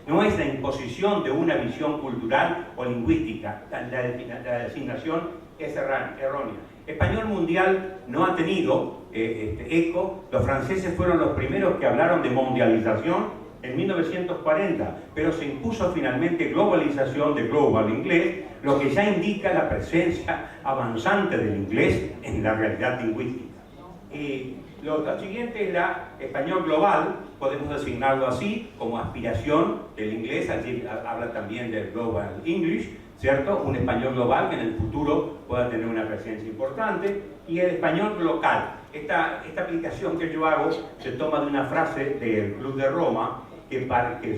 no es la imposición de una visión cultural o lingüística. La designación es errónea. Español mundial no ha tenido eco. Los franceses fueron los primeros que hablaron de mundialización en 1940, pero se impuso finalmente globalización, de global inglés, lo que ya indica la presencia avanzante del inglés en la realidad lingüística. Lo siguiente es la español global, podemos designarlo así, como aspiración del inglés. Allí habla también del global English, ¿cierto? Un español global que en el futuro pueda tener una presencia importante. Y el español local. Esta aplicación que yo hago se toma de una frase del Club de Roma, que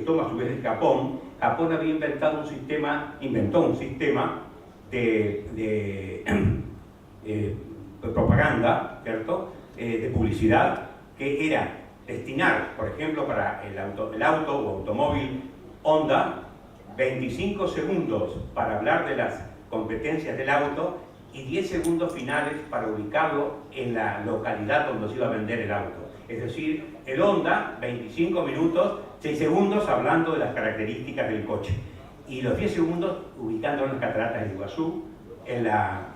toma a su vez de Japón. Japón había inventó un sistema de propaganda, ¿cierto? De publicidad, que era destinar, por ejemplo, para el auto o automóvil Honda, 25 segundos para hablar de las competencias del auto y 10 segundos finales para ubicarlo en la localidad donde se iba a vender el auto. Es decir, el Honda, 25 minutos, 6 segundos hablando de las características del coche. Y los 10 segundos ubicándolo en las cataratas del Iguazú,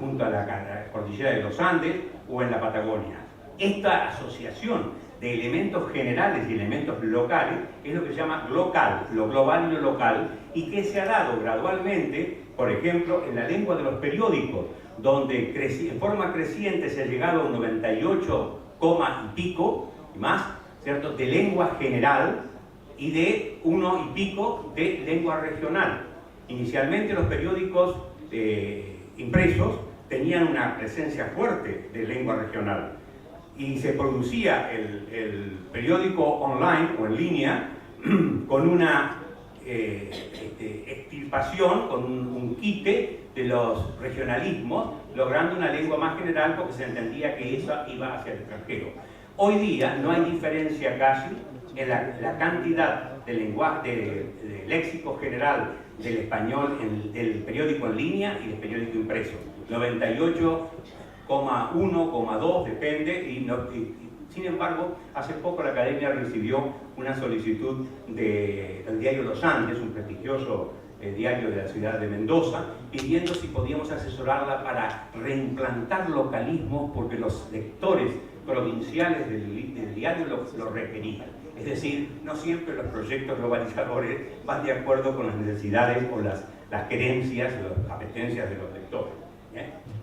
junto a la cordillera de los Andes o en la Patagonia. Esta asociación de elementos generales y elementos locales es lo que se llama local, lo global y lo local, y que se ha dado gradualmente, por ejemplo, en la lengua de los periódicos, donde en forma creciente se ha llegado a un 98, y pico, y más, ¿cierto?, de lengua general y de 1 y pico de lengua regional. Inicialmente los periódicos impresos tenían una presencia fuerte de lengua regional y se producía el periódico online o en línea con una extirpación, con un quite de los regionalismos, logrando una lengua más general porque se entendía que esa iba hacia el extranjero. Hoy día no hay diferencia casi en la cantidad de lenguaje, de léxico general del español del periódico en línea y del periódico impreso. 98,1,2 depende, y sin embargo, hace poco la Academia recibió una solicitud del diario Los Andes, un prestigioso diario de la ciudad de Mendoza, pidiendo si podíamos asesorarla para reimplantar localismos porque los lectores provinciales del diario lo requerían. Es decir, no siempre los proyectos globalizadores van de acuerdo con las necesidades o las querencias, las apetencias de los lectores.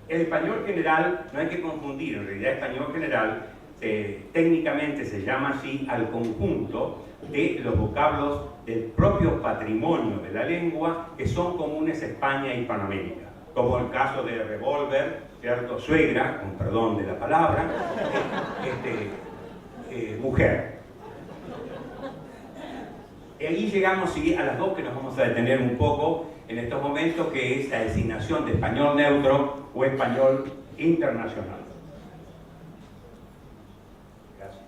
El español general, no hay que confundir, en realidad español general técnicamente se llama así al conjunto de los vocablos del propio patrimonio de la lengua que son comunes a España y Hispanoamérica, como el caso de revólver, ¿cierto?, suegra, con perdón de la palabra, mujer. Y ahí llegamos a las dos que nos vamos a detener un poco en estos momentos, que es la designación de español neutro o español internacional. Gracias.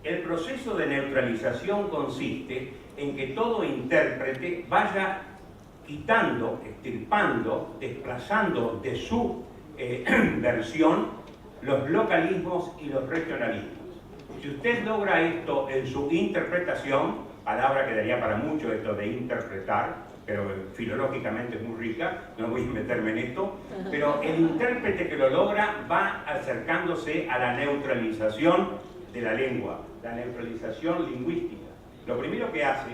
El proceso de neutralización consiste en que todo intérprete vaya quitando, extirpando, desplazando de su versión los localismos y los regionalismos. Si usted logra esto en su interpretación, palabra que daría para mucho esto de interpretar, pero filológicamente es muy rica, no voy a meterme en esto, pero el intérprete que lo logra va acercándose a la neutralización de la lengua, la neutralización lingüística. Lo primero que hace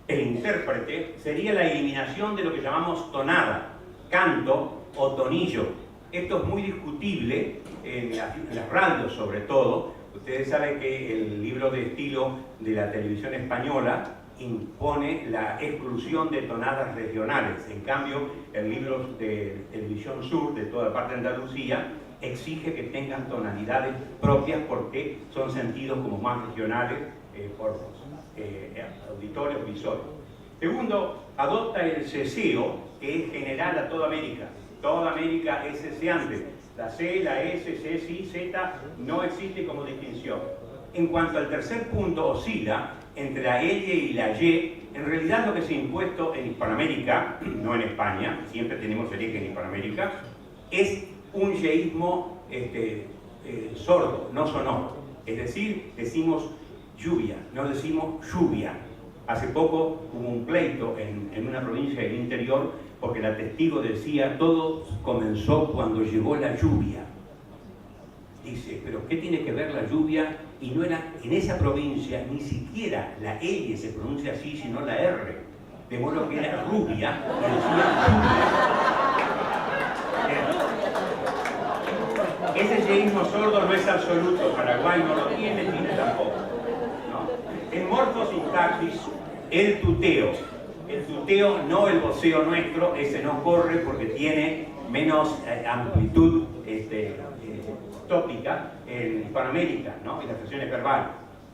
el intérprete sería la eliminación de lo que llamamos tonada, canto o tonillo. Esto es muy discutible en las radios, sobre todo. Ustedes saben que el libro de estilo de la televisión española impone la exclusión de tonadas regionales. En cambio, el libro de Televisión Sur, de toda parte de Andalucía, exige que tengan tonalidades propias porque son sentidos como más regionales por auditores, visores. Segundo, adopta el ceseo, que es general a toda América. Toda América es ceseante. La C, la S, C, sí, Z no existe como distinción. En cuanto al tercer punto, oscila entre la L y la Y. En realidad lo que se ha impuesto en Hispanoamérica, no en España, siempre tenemos el eje en Hispanoamérica, es un yeísmo sordo, no sonoro. Es decir, decimos lluvia, no decimos lluvia. Hace poco hubo un pleito en una provincia del interior porque la testigo decía, todo comenzó cuando llegó la lluvia. Dice, pero ¿qué tiene que ver la lluvia? Y no era, en esa provincia ni siquiera la L se pronuncia así, sino la R. De modo que era rubia y decía lluvia. Ese lleísmo sordo no es absoluto, Paraguay no lo tiene, Chile tampoco, ¿no? En morfosintaxis, el tuteo, no el voceo nuestro, ese no corre porque tiene menos amplitud tópica en Hispanoamérica, ¿no? En las expresiones verbales.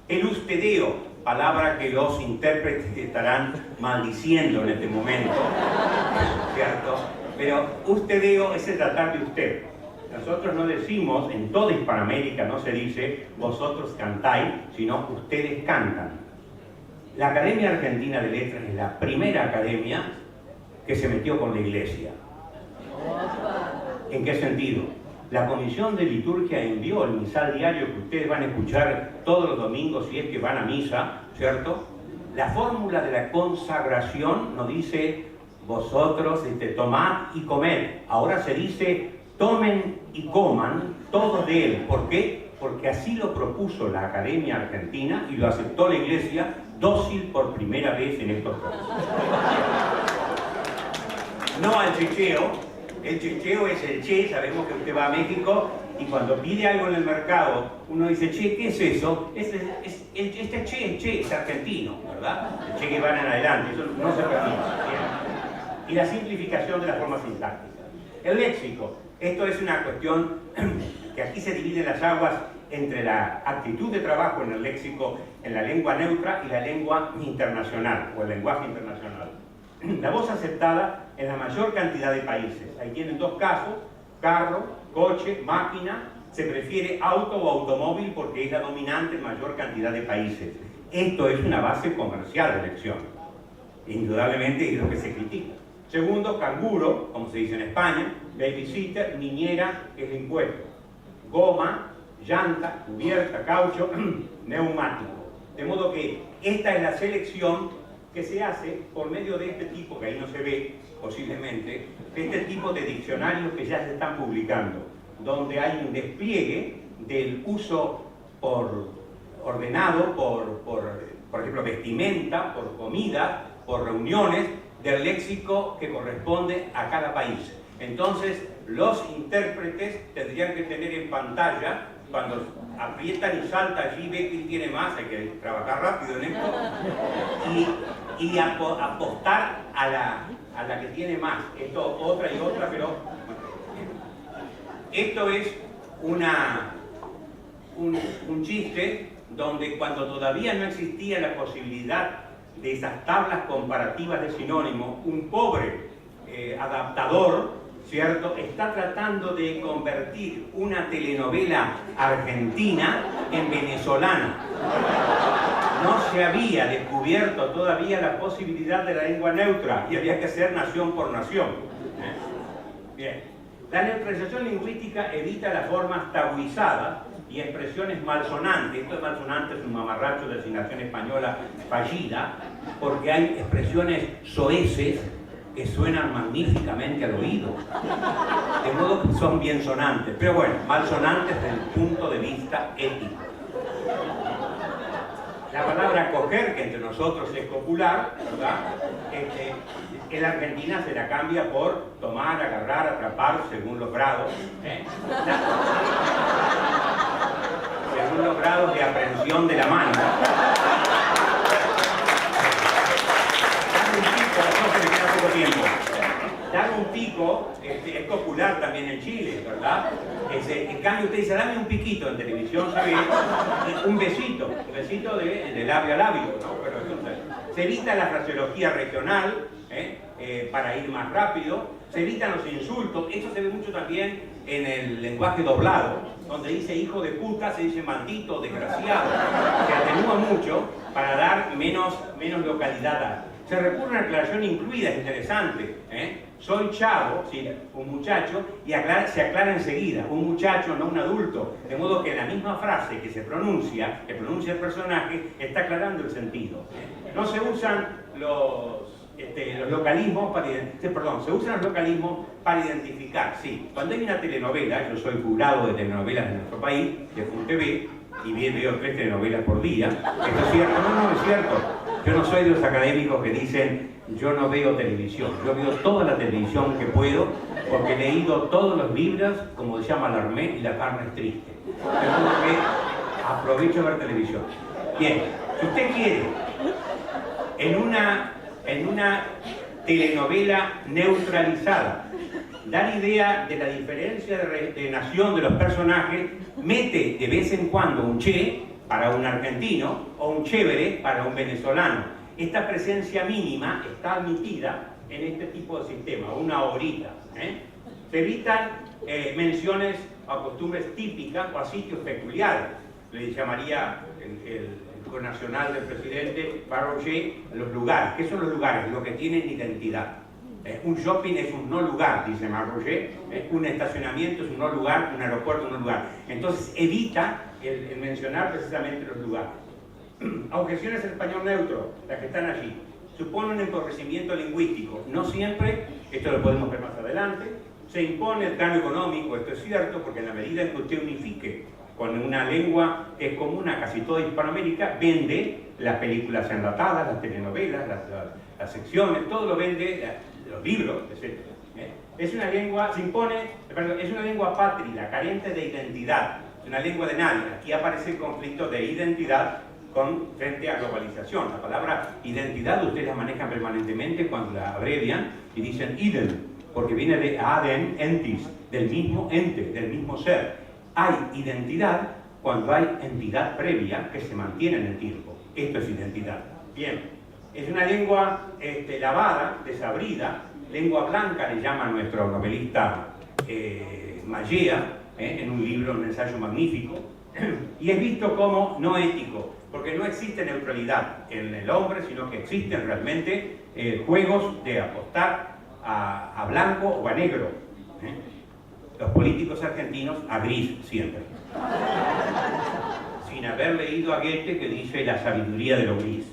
El ustedeo, palabra que los intérpretes estarán maldiciendo en este momento, ¿cierto? Pero ustedeo es el tratar de usted. Nosotros no decimos, en toda Hispanoamérica no se dice vosotros cantáis, sino ustedes cantan. La Academia Argentina de Letras es la primera academia que se metió con la Iglesia. ¿En qué sentido? La Comisión de Liturgia envió el misal diario que ustedes van a escuchar todos los domingos si es que van a misa, ¿cierto? La fórmula de la consagración nos dice vosotros tomad y comed. Ahora se dice tomen y coman todos de él. ¿Por qué? Porque así lo propuso la Academia Argentina y lo aceptó la Iglesia, dócil por primera vez en estos casos. No al checheo. El checheo es el che, sabemos que usted va a México y cuando pide algo en el mercado, uno dice, che, ¿qué es eso? Este che es argentino, ¿verdad? El che que van en adelante, eso no se permite. Y la simplificación de las formas sintácticas. El léxico, esto es una cuestión que aquí se dividen las aguas entre la actitud de trabajo en el léxico, en la lengua neutra y la lengua internacional, o el lenguaje internacional. La voz aceptada en la mayor cantidad de países. Ahí tienen dos casos, carro, coche, máquina, se prefiere auto o automóvil porque es la dominante en mayor cantidad de países. Esto es una base comercial de elección. Indudablemente es lo que se critica. Segundo, canguro, como se dice en España, babysitter, niñera, que es el impuesto. Goma, llanta, cubierta, caucho, neumático. De modo que esta es la selección que se hace por medio de este tipo, que ahí no se ve posiblemente, este tipo de diccionarios que ya se están publicando, donde hay un despliegue del uso ordenado por ejemplo, vestimenta, por comida, por reuniones, del léxico que corresponde a cada país. Entonces, los intérpretes tendrían que tener en pantalla, cuando aprietan y salta allí, ve quién tiene más, hay que trabajar rápido en esto, y apostar a la que tiene más. Esto, otra y otra, pero esto es un chiste donde cuando todavía no existía la posibilidad de esas tablas comparativas de sinónimos, un pobre adaptador, ¿cierto?, está tratando de convertir una telenovela argentina en venezolana. No se había descubierto todavía la posibilidad de la lengua neutra y había que hacer nación por nación. Bien. La neutralización lingüística evita las formas tabuizadas y expresiones malsonantes. Esto de malsonante es un mamarracho de asignación española fallida, porque hay expresiones soeces que suenan magníficamente al oído, de modo que son bien sonantes, pero bueno, malsonantes desde el punto de vista ético. La palabra coger, que entre nosotros es popular, ¿verdad? En la Argentina se la cambia por tomar, agarrar, atrapar, según los grados, según los grados de aprehensión de la mano. Dar un pico es popular también en Chile, ¿verdad? En cambio usted dice, dame un piquito, en televisión se ve un besito de labio a labio, ¿no? Pero entonces, se evita la fraseología regional, para ir más rápido, se evitan los insultos. Esto se ve mucho también en el lenguaje doblado, donde dice hijo de puta, se dice maldito, desgraciado. Se atenúa mucho para dar menos localidad. Se recurre a una aclaración incluida, es interesante, soy chavo, ¿sí? Un muchacho, y se aclara enseguida, un muchacho, no un adulto. De modo que la misma frase que pronuncia el personaje, está aclarando el sentido. No se usan los localismos para se usan los localismos para identificar, sí. Cuando hay una telenovela, yo soy jurado de telenovelas de nuestro país, de FUNTV, y bien veo 3 telenovelas por día. ¿Esto es cierto? No, no es cierto. Yo no soy de los académicos que dicen, yo no veo televisión. Yo veo toda la televisión que puedo, porque he leído todos los libros, como se llama Malarmé, y la carne es triste. De modo que aprovecho de ver televisión. Bien, si usted quiere, en una telenovela neutralizada, dar idea de la diferencia de nación de los personajes, mete de vez en cuando un che para un argentino o un chévere para un venezolano. Esta presencia mínima está admitida en este tipo de sistema, una horita. Se evitan menciones a costumbres típicas o a sitios peculiares. Le llamaría el nacional del presidente Barroger los lugares. ¿Qué son los lugares? Los que tienen identidad. Un shopping es un no lugar, dice Barroger. Un estacionamiento es un no lugar, un aeropuerto es un no lugar. Entonces evita el mencionar precisamente los lugares. Objeciones al español neutro, las que están allí, supone un empobrecimiento lingüístico. No siempre, esto lo podemos ver más adelante, se impone el plano económico. Esto es cierto, porque en la medida en que usted unifique con una lengua que es común a casi toda Hispanoamérica, vende las películas enlatadas, las telenovelas, las secciones, todo lo vende, los libros, etc. Es una lengua, es una lengua apátrida, carente de identidad, es una lengua de nadie. Aquí aparece el conflicto de identidad frente a globalización. La palabra identidad ustedes la manejan permanentemente cuando la abrevian y dicen idem, porque viene de adem entis, del mismo ente, del mismo ser. Hay identidad cuando hay entidad previa que se mantiene en el tiempo. Esto es identidad. Bien, es una lengua lavada, desabrida, lengua blanca le llama nuestro novelista Mallea, en un libro, un ensayo magnífico, y es visto como no ético, porque no existe neutralidad en el hombre, sino que existen realmente juegos de apostar a blanco o a negro. Los políticos argentinos a gris siempre. Sin haber leído a Goethe, que dice la sabiduría de lo gris.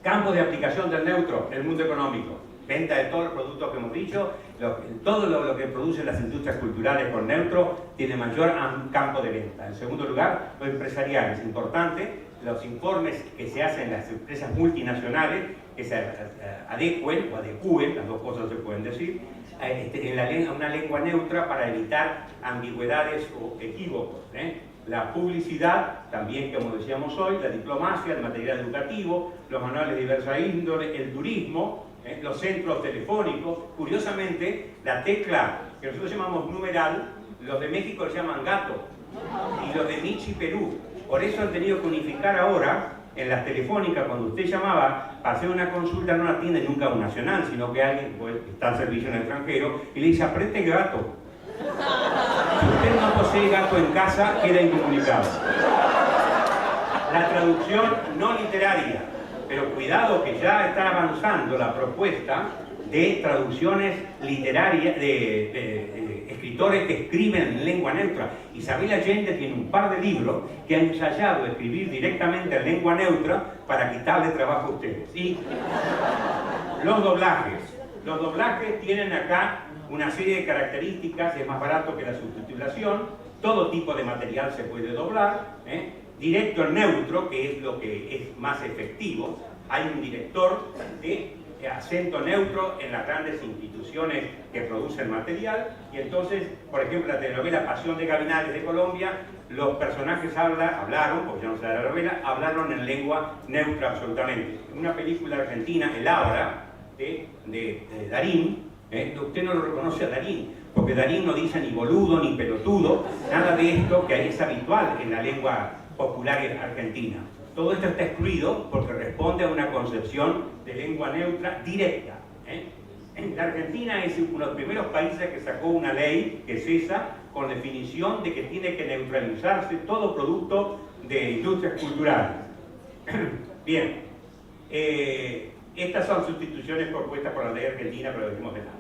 Campo de aplicación del neutro en el mundo económico. Venta de todos los productos que hemos dicho, todo lo que producen las industrias culturales con neutro tiene mayor campo de venta. En segundo lugar, lo empresarial es importante. Los informes que se hacen en las empresas multinacionales que se adecuen o adecúen, las dos cosas se pueden decir, en una lengua neutra para evitar ambigüedades o equívocos. La publicidad, también como decíamos hoy, la diplomacia, el material educativo, los manuales de diversa índole, el turismo, los centros telefónicos. Curiosamente, la tecla que nosotros llamamos numeral, los de México le llaman gato, y los de Michi, Perú. Por eso han tenido que unificar ahora en las telefónicas, cuando usted llamaba para hacer una consulta, no la atiende nunca un nacional, sino que alguien está al servicio en el extranjero y le dice, apriete gato. Si usted no posee gato en casa, queda incomunicado. La traducción no literaria, pero cuidado que ya está avanzando la propuesta de traducciones literarias, de escritores que escriben en lengua neutra. Isabel Allende tiene un par de libros que han ensayado escribir directamente en lengua neutra para quitarle trabajo a ustedes. Y los doblajes. Los doblajes tienen acá una serie de características. Es más barato que la subtitulación, todo tipo de material se puede doblar, directo al neutro, que es lo que es más efectivo. Hay un director de acento neutro en las grandes instituciones que producen material, y entonces, por ejemplo, la telenovela Pasión de Gavilanes de Colombia, los personajes hablaron, porque ya no se da la novela, hablaron en lengua neutra absolutamente. En una película argentina, El Abra, de Darín, usted no lo reconoce a Darín, porque Darín no dice ni boludo ni pelotudo, nada de esto que es habitual en la lengua popular argentina. Todo esto está excluido porque responde a una concepción de lengua neutra directa. La Argentina es uno de los primeros países que sacó una ley, que es esa, con definición de que tiene que neutralizarse todo producto de industrias culturales. Bien, Estas son sustituciones propuestas por la ley argentina, pero lo dijimos de nada.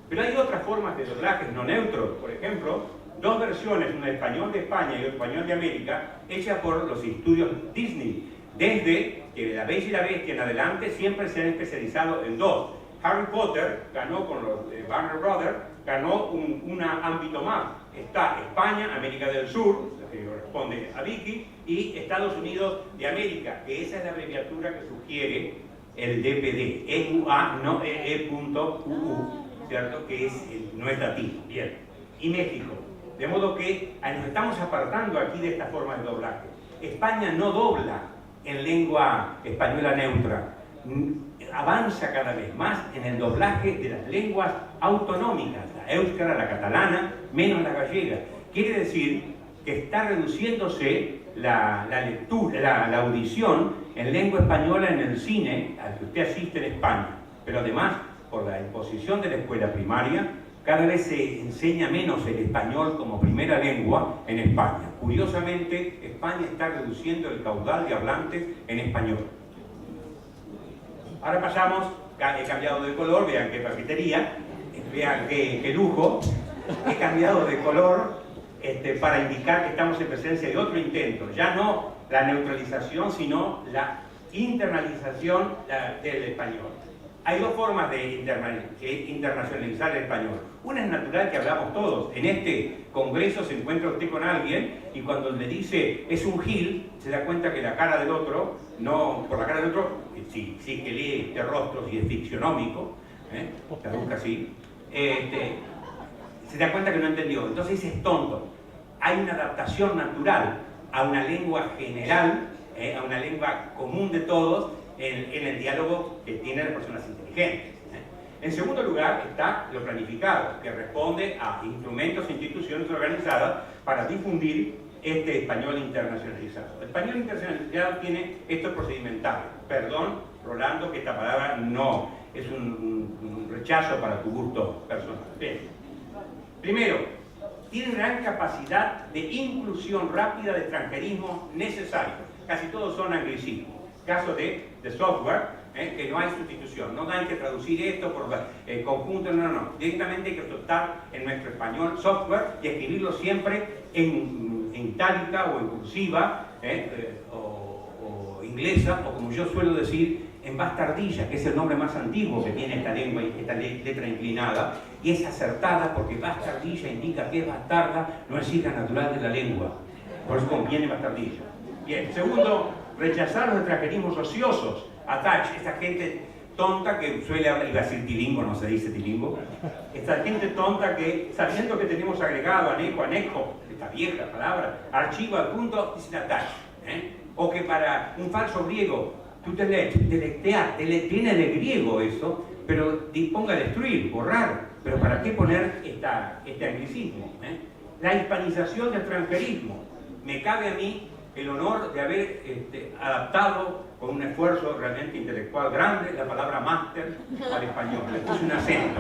Pero hay otras formas de doblajes no neutros. Por ejemplo, dos versiones, una en español de España y otra en español de América, hechas por los estudios Disney. Desde que La Bella y la Bestia en adelante siempre se han especializado en dos. Harry Potter ganó con los Warner Brothers, ganó un ámbito más. Está España, América del Sur, que corresponde a Vicky, y Estados Unidos de América, que esa es la abreviatura que sugiere el DPD, EUA, no EE.UU, ¿cierto? Que no es latino. Bien. Y México. De modo que nos estamos apartando aquí de esta forma de doblaje. España no dobla en lengua española neutra, avanza cada vez más en el doblaje de las lenguas autonómicas, la éuskara, la catalana, menos la gallega. Quiere decir que está reduciéndose la lectura, la audición en lengua española en el cine al que usted asiste en España. Pero además, por la imposición de la escuela primaria, cada vez se enseña menos el español como primera lengua en España. Curiosamente, España está reduciendo el caudal de hablantes en español. Ahora pasamos, he cambiado de color, vean qué paquetería, vean qué lujo, he cambiado de color para indicar que estamos en presencia de otro intento, ya no la neutralización, sino la internalización del español. Hay dos formas de internacionalizar el español. Una es natural, que hablamos todos. En este congreso se encuentra usted con alguien y cuando le dice es un gil, se da cuenta que la cara del otro, no por la cara del otro, sí que lee de rostros y es ficcionómico, traduzca así, se da cuenta que no entendió. Entonces es tonto. Hay una adaptación natural a una lengua general, a una lengua común de todos, en el diálogo que tienen las personas inteligentes. En segundo lugar está lo planificado, que responde a instrumentos e instituciones organizadas para difundir este español internacionalizado. El español internacionalizado tiene estos procedimentales. Perdón, Rolando, que esta palabra no es un rechazo para tu gusto personal. Bien. Primero, tiene gran capacidad de inclusión rápida de extranjerismo necesario. Casi todos son anglicismos. Caso de software, que no hay sustitución, no hay que traducir esto por conjunto, no. Directamente hay que adoptar en nuestro español software y escribirlo siempre en itálica o en cursiva, o inglesa, o como yo suelo decir, en bastardilla, que es el nombre más antiguo que tiene esta lengua, esta letra inclinada, y es acertada porque bastardilla indica que es bastarda, no es hija natural de la lengua, por eso conviene bastardilla. Bien, segundo, rechazar los extranjerismos ociosos, attach, esta gente tonta que suele hablar, iba a decir tilingo, no se dice tilingo, esta gente tonta que, sabiendo que tenemos agregado anejo, esta vieja palabra, archivo al punto, dicen attach, o que para un falso griego, tú viene de griego eso, pero ponga destruir, borrar, pero ¿para qué poner este anglicismo? La hispanización del extranjerismo, me cabe a mí el honor de haber adaptado con un esfuerzo realmente intelectual grande la palabra máster al español. Le puse un acento.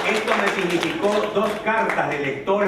Esto me significó 2 cartas de lector